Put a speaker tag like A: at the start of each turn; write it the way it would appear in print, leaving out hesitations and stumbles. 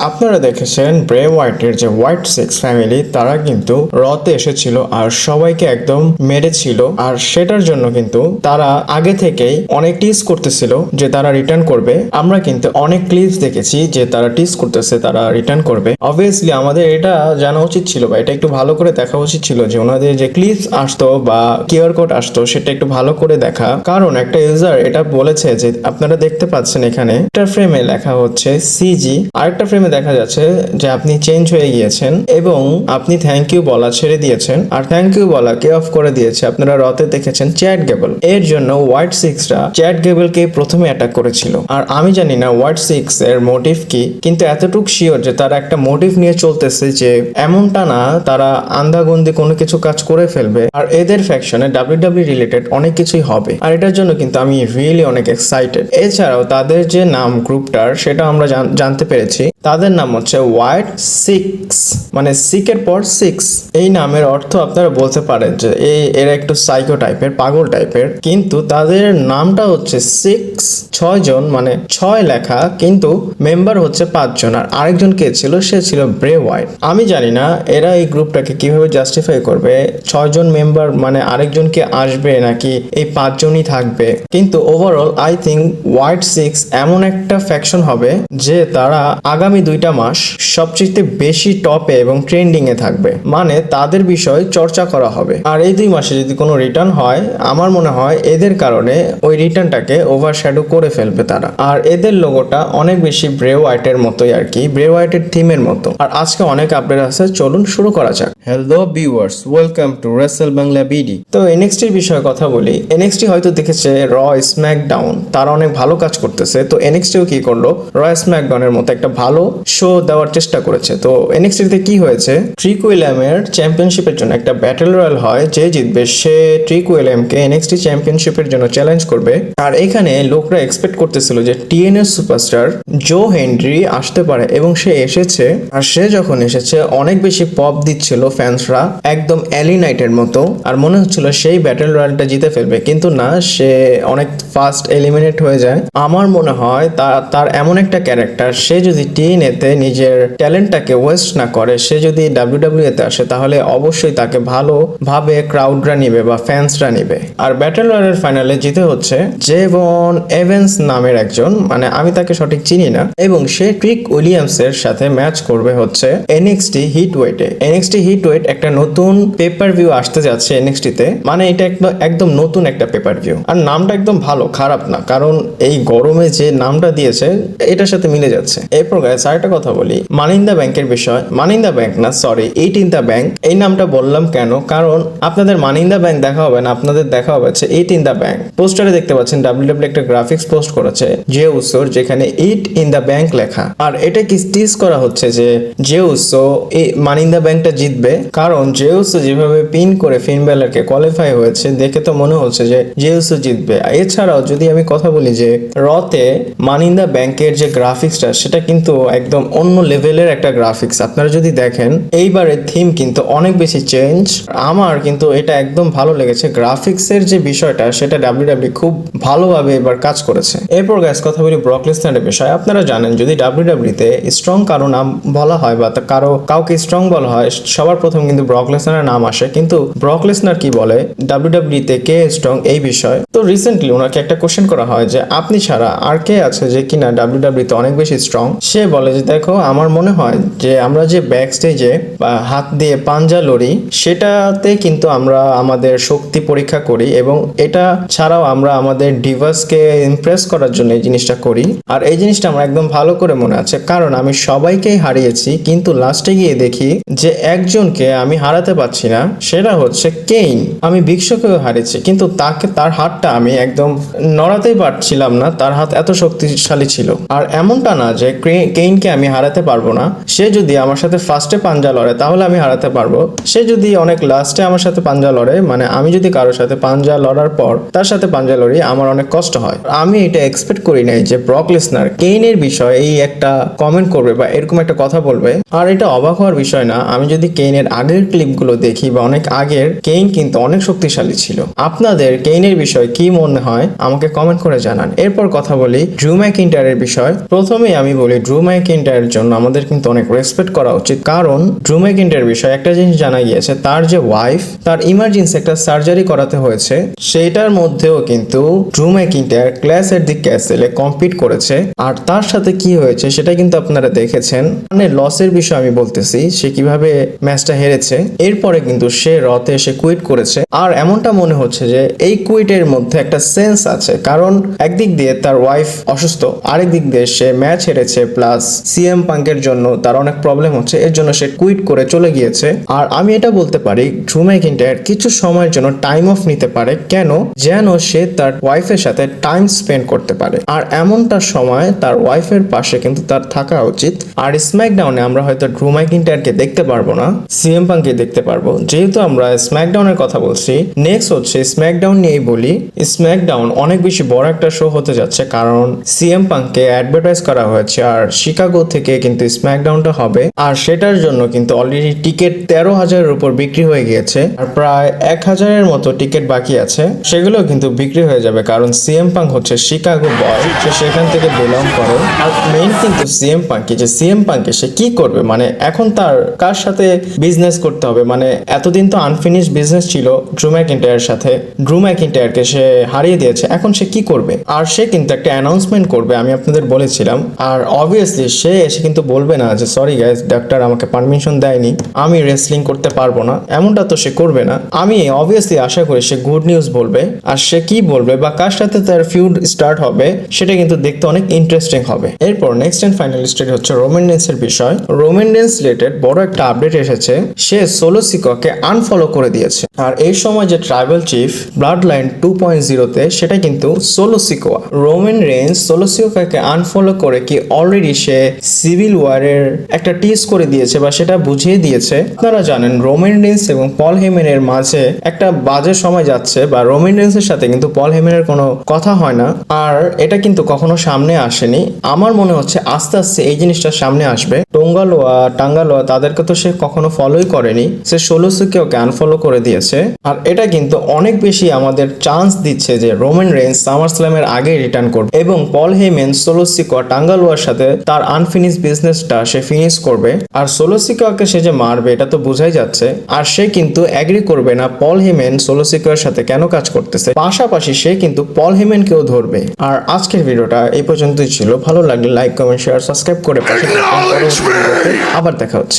A: আপনারা দেখেছেন ব্রে হোয়াইটের যে হোয়াইট সিক্স ফ্যামিলি তারা কিন্তু রতে এসেছিল আর সবাইকে একদম মেরেছিল, আর সেটার জন্য কিন্তু তারা আগে থেকেই অনেক টিজ করতেছিল যে তারা রিটার্ন করবে। আমরা কিন্তু অনেক ক্লিপস দেখেছি যে তারা টিজ করতেছে তারা রিটার্ন করবে। অবভিয়াসলি আমাদের এটা জানা উচিত ছিল বা এটা একটু ভালো করে দেখা উচিত ছিল যে ওনাদের যে ক্লিপস আসতো বা কিউআর কোড আসতো সেটা একটু ভালো করে দেখা, কারণ একটা ইউজার এটা বলেছে যে আপনারা দেখতে পাচ্ছেন এখানে একটা ফ্রেমে লেখা হচ্ছে সিজি, আরেকটা ফ্রেমে দেখা যাচ্ছে যে আপনি চেঞ্জ হয়ে গিয়েছেন এবং আপনি থ্যাংক ইউ বলা ছেড়ে দিয়েছেন, আর থ্যাংক ইউ বলাকে অফ করে দিয়েছে। আপনারা রতে দেখেছেন চ্যাট গেবল, এর জন্য হোয়াইট সিক্সরা চ্যাট গেবলকে প্রথমে অ্যাটাক করেছিল। আর আমি জানি না হোয়াইট সিক্স এর মোটিভ কি, কিন্তু এতটুক শিওর যে তারা একটা মোটিভ নিয়ে চলতেছে যে এমনটা না তারা আন্ধাগন্দি কোনো কিছু কাজ করে ফেলবে, আর এদের ফ্যাকশনে ডাব্লিউডাব্লিউ রিলেটেড অনেক কিছুই হবে। আর এটার জন্য কিন্তু আমি রিয়েলি অনেক এক্সাইটেড। এছাড়াও তাদের যে নাম গ্রুপটার সেটা আমরা জানতে পেরেছি, তাদের নাম হচ্ছে হোয়াইট সিক্স, মানে সিকের পর সিক্স। এই নামের অর্থ আপনারা বলতে পারেন যে এরা একটু সাইকো টাইপের, পাগল টাইপের, কিন্তু তাদের নামটা হচ্ছে সিক্স, 6 জন, মানে 6 লেখা, কিন্তু মেম্বার হচ্ছে 5 জন। আর আরেকজন কে ছিল, সে ছিল ব্রে হোয়াইট। আমি জানি না এরা এই গ্রুপটাকে কিভাবে জাস্টিফাই করবে, 6 জন মেম্বার মানে আরেকজনকে আসবে নাকি এই 5 জনই থাকবে। কিন্তু overall I think white six এমন একটা ফ্যাকশন হবে যে তারা আগামী 2টা মাস সবচেয়ে বেশি টপে এবং ট্রেন্ডিং এ থাকবে, মানে তাদের বিষয় চর্চা করা হবে। আর এই 2 মাসে যদি কোনো রিটার্ন হয়, আমার মনে হয় এদের কারণে ওই রিটার্নটাকে ওভারশ্যাডো করে ফেলবে তারা। আর এদের লোগোটা অনেক বেশি ব্রে হোয়াইটের মতোই আর কি, ব্রে হোয়াইটের থিমের মতো। আর আজকে অনেক আপডেট আছে, চলুন শুরু করা যাক। Hello viewers, welcome to Rachel Bangla BD. তো এনএক্সটির বিষয়ে কথা বলি। এনএক্সটি হয়তো দেখেছে র স্ম্যাকডাউন, তারা অনেক ভালো কাজ করতেছে। তো এনএক্সটিও কি করলো, র স্ম্যাকডাউনের মতো একটা ভালো শো দেওয়ার চেষ্টা করেছে। তো এনএক্সটিতে কি হয়েছে, ট্রিক উইলিয়ামের চ্যাম্পিয়নশিপের জন্য একটা ব্যাটল রয়্যাল হয়, যে জিতবে সে ট্রিক উইলিয়ামকে এনএক্সটি চ্যাম্পিয়নশিপের জন্য চ্যালেঞ্জ করবে। আর এখানে লোকরা এক্সপেক্ট করতেছিল যে টিএনএ সুপারস্টার জো হেনরি আসতে পারে, এবং সে এসেছে। আর সে যখন এসেছে অনেক বেশি পপ দিচ্ছিল ফ্যান্সরা, একদম অ্যালি নাইটের মতো, আর মনে হচ্ছিল সেই ব্যাটল রয়্যালটা জিতে ফেলবে, কিন্তু না, সে অনেক ফাস্ট এলিমিনেট হয়ে যায়। আমার মনে হয় তার এমন একটা ক্যারেক্টার, সে যদি টিএনএতে নিজের ট্যালেন্টটাকে ওয়েস্ট না করে, সে যদি ডাব্লিউডাব্লিউ তে আসে তাহলে অবশ্যই তাকে ভালোভাবে ক্রাউডরা নিবে বা ফ্যান্সরা নিবে। আর ব্যাটল রয়্যালের ফাইনালে জিতে হচ্ছে জেভন এভেন্স নামের একজন, মানে আমি তাকে সঠিক চিনি না, এবং সে ট্রিক উইলিয়ামসের সাথে ম্যাচ করবে হচ্ছে এনএক্সটি হিট ওয়েটে। এনএক্সটি হিট ওয়েট একটা নতুন পেপার ভিউ আসতে যাচ্ছে এনএক্সটিতে, মানে এটা একদম নতুন একটা পেপার ভিউ। আর নামটা একদম ভালো, খারাপ না, কারণ এই গরমে যে নামটা দিয়েছে এটার সাথে মিলে যাচ্ছে। এরপর গাইস আরেকটা কথা বলি মানি ইন দ্য ব্যাংকের বিষয়। মানি ইন দ্য ব্যাংক না, sorry, it in the bank. এই নামটা বললাম কেন, কারণ আপনাদের মানি ইন দ্য ব্যাংক দেখা হবে না, আপনাদের দেখা হবে ইট ইন দ্য ব্যাংক। পোস্টারে দেখতে পাচ্ছেন ডাব্লিউডাব্লিউ একটা গ্রাফিক্স পোস্ট করেছে জে উসোর, যেখানে ইট ইন দ্য ব্যাংক লেখা। আর এটা কি টিজ করা হচ্ছে যে জে উসো এই মানি ইন দ্য ব্যাংকটা জিতবে, কারণ জে উসো যেভাবে পিন করে ফিন বেলারকে কোয়ালিফাই হয়েছে দেখে তো মনে হচ্ছে যে জে উসো জিতবে। এছাড়াও যদি আমি কথা বলি যে রতে মানি ইন দ্য ব্যাংকের যে গ্রাফিক্সটা, সেটা কিন্তু একদম অন্য লেভেলের একটা গ্রাফিক্স। আপনারা যদি দেখেন এইবারের থিম কিন্তু অনেক বেশি চেঞ্জ, আমার কিন্তু এটা একদম ভালো লেগেছে। গ্রাফিক্সের যে বিষয়টা সেটা ডাব্লিউডাব্লিউ খুব ভালোভাবে এবার কাজ করেছে। এরপর গাইস কথা বলি ব্রক লেসনারের বিষয়। আপনারা জানেন যদি ডাব্লিউডাব্লিউতে স্ট্রং কারো নাম বলা হয় বা কাউকে স্ট্রং বলা হয়, সবার প্রথম কিন্তু ব্রক লেসনারের নাম আসে। কিন্তু ব্রক লেসনার কি বলে ডাব্লিউডাব্লিউতে কে স্ট্রং এই বিষয়। তো রিসেন্টলি ওনাকে একটা কোশ্চেন করা হয় যে আপনি ছাড়া আর কে আছে যে কিনা ডাব্লিউডাব্লিউতে অনেক বেশি স্ট্রং। সে বলে যে দেখো, আমার মনে হয় যে আমরা যে ব্যাক স্টেজে হাত দিয়ে পাঞ্জা লড়ি, সেটাতে কিন্তু আমরা আমাদের শক্তি পরীক্ষা করি, এবং এটা ছাড়াও আমরা আমাদের ডিভাসকে ইমপ্রেস করার জন্য এই জিনিসটা করি। আর এই জিনিসটা আমার একদম ভালো করে মনে আছে, কারণ আমি সবাইকেই হারিয়েছি, কিন্তু লাস্টে গিয়ে দেখি যে একজনকে আমি হারাতে পারছি না, সেটা হচ্ছে কেইন। আমি বিশ্বকেও হারিয়েছি, কিন্তু তার হাতটা আমি একদম নড়াতেই পারছিলাম না, তার হাত এত শক্তিশালী ছিল। আর এমনটা না যে কেইনকে আমি হারাতে পারবো না, সে যদি আমার সাথে ফার্স্টে পাঞ্জা লড়ে তাহলে আমি হারাতে পারবো। সে যদি অনেক লাস্টে আমার সাথে পাঞ্জা লড়ে, মানে আমি যদি কারোর সাথে পাঞ্জা লড়ার পর তার সাথে পাঞ্জা লড়ি, আমার অনেক কষ্ট হয়। আমি এটা এক্সপেক্ট করি নাই যে ব্রক লেসনার কেইনের বিষয়ে এই একটা কমেন্ট করবে বা এরকম একটা কথা বলবে। আর এটা অবাক হওয়ার বিষয় না, আমি যদি কেইনের আগের ক্লিপগুলো দেখি বা অনেক আগের, কেইন কিন্তু অনেক শক্তিশালী ছিল। আপনাদের কেইনের বিষয়ে কি মনে হয় আমাকে কমেন্ট করে জানান। এরপর কথা বলি ড্রু ম্যাকইন্টায়ারের বিষয়। প্রথমেই আমি বলি ড্রু ম্যাকইন্টায়ারের জন্য আমাদের কিন্তু অনেক রেসপেক্ট করা উচিত, কারণ ড্রু ম্যাকইন্টায়ারের বিষয়ে একটা জিনিস জানা গিয়েছে, তার যে ওয়াইফ, তার ইমার্জেন্সি একটা সার্জারি করাতে হয়েছে, সেইটার মধ্যেও কিন্তু ড্রু ম্যাকইন্টায়ার ক্লাস এট দি ক্যাসেলে কম্পিট করেছে। আর তার সাথে কি হয়েছে সেটা কিন্তু আপনারা দেখেছেন, মানে লসের বিষয় আমি বলতেছি, সে কিভাবে ম্যাচটা হেরেছে। এরপরে কিন্তু সে রতে এসে কুইট করেছে। আর এমনটা মনে হচ্ছে যে এই কুইটের মধ্যে একটা সেন্স আছে, কারণ একদিক দিয়ে তার ওয়াইফ অসুস্থ, আরেক দিক দিয়ে সে ম্যাচ হেরেছে, প্লাস সিএম পাঙ্কের জন্য তার অনেক প্রবলেম হচ্ছে, এর জন্য সে কুইট করে চলে গিয়েছে। আর আমি এটা বলতে পারি ড্রু ম্যাকইন্টায়ার কিছু সময়ের জন্য টাইম অফ নিতে পারে, কেন, যেন সে তার ওয়াইফের সাথে টাইম স্পেন্ড করতে পারে। আর এমনটা সময় তার ওয়াইফের পাশে কিন্তু তার থাকা উচিত। আর স্ম্যাকডাউনে আমরা হয়তো ড্রু ম্যাকইন্টায়ারকে দেখতে পারবো না, সিএম পাঙ্ককে দেখতে পারবো। যেহেতু আমরা স্ম্যাকডাউনের কথা বলছি, নেক্সট হচ্ছে স্ম্যাকডাউন নিয়েই বলি। স্ম্যাকডাউন অনেক বেশি বড় একটা শো হতে যাচ্ছে, কারণ সিএম পাঙ্ককে অ্যাডভার্টাইজ করা হয়েছে আর শিকাগো থেকে কিন্তু স্ম্যাকডাউনটা হবে। আর সেটার জন্য কিন্তু অলরেডি টিকিট 13,000-এর উপর বিক্রি হয়ে গিয়েছে, আর প্রায় 1,000-এর মতো টিকিট বাকি আছে, সেগুলো কিন্তু বিক্রি হয়ে যাবে, কারণ সিএম পাঙ্ক হচ্ছে শিকাগো বয়, সে সেখান থেকে বিলং করে। আর মেইন কিন্তু সিএম পাঙ্কে, যে সিএম পাঙ্কে সে কি করবে, মানে এখন তার কার সাথে বিজনেস করতে হবে, মানে এতদিন তো আনফিনিশ বিজনেস ছিল ড্রু ম্যাকইন্টায়ারের সাথে, ড্রু ম্যাকইন্টায়ারকে সে হারিয়ে দিয়েছে, এখন সে কি করবে। আর সে কিন্তু একটা অ্যানাউন্সমেন্ট করবে, আমি আপনাদের বলেছিলাম। আর অবভিয়াসলি সে এসে কিন্তু বলবে না যে সরি গাইস, ডাক্তার আমাকে পারমিশন দেয়নি, আমি রেসলিং করতে পারবো না, এমনটা তো সে করবে না। আমি অবভিয়াসলি আশা করি সে গুড নিউজ বলবে। আর সে কি বলবে বা কার সাথে তার ফিউড স্টার্ট হবে সেটা কিন্তু দেখতে অনেক ইন্টারেস্টিং হবে। এরপর নেক্সট এন্ড ফাইনাল স্টেজ হচ্ছে রোমান রেন্সের বিষয়। রোমান রেন্স রিলেটেড বড় একটা আপডেট এসেছে, সে সোলো সিকোয়াকে আনফলো করে দিয়েছে। আর এই সময় যে ট্রাইবাল চিফ ব্লাড লাইন 2.0-তে সেটা কিন্তু Solo Sikoa. Roman Reigns Solo সিকোয়াকে আনফলো করে কি অলরেডি সে সিভিল ওয়ারের একটা টিজ করে দিয়েছে বা সেটা বুঝিয়ে দিয়েছে। আপনারা জানেন রোমান রেন্স এবং পল হেমেনের মাঝে একটা বাজে সময় যাচ্ছে, বা রোমান রেন্সের সাথে কিন্তু পল হেমেনের কোনো কথা হয় না, আর এটা কিন্তু কখনো সামনে আসেনি। আমার মনে হচ্ছে আস্তে আস্তে এই জিনিসটা সামনে আসবে। টাঙ্গালোয়া তাদেরকে তো সে কখনো ফলোই করেনি, সে সোলো সিকোয়াকে আনফলো করে দিয়েছে। আর এটা কিন্তু অনেক বেশি আমাদের চান্স দিচ্ছে যে রোমান রেন্স সামারস্ল্যামের আগে রিটার্ন করবে, এবং পল হেমেন সোলো সিকোয়া টাঙ্গালোয়ার সাথে তার আনফিনিশ বিজনেসটা সে ফিনিশ করবে। আর সোলো সিকোয়াকে সে যে মারবে এটা তো বোঝাই যাচ্ছে। আর সে কিন্তু এগ্রি করবে না পল হেমেন সোলো সিকোয়ার সাথে কেন কাজ করতেছে, পাশাপাশি সে কিন্তু পল হেমেনকেও ধরবে। আর আজকের ভিডিওটা এই পর্যন্তই ছিল। ভালো লাগলে লাইক, কমেন্ট, শেয়ার, সাবস্ক্রাইব করে পাশে থাকুন। পরবর্তী ভিডিওতে আবার দেখা হচ্ছে।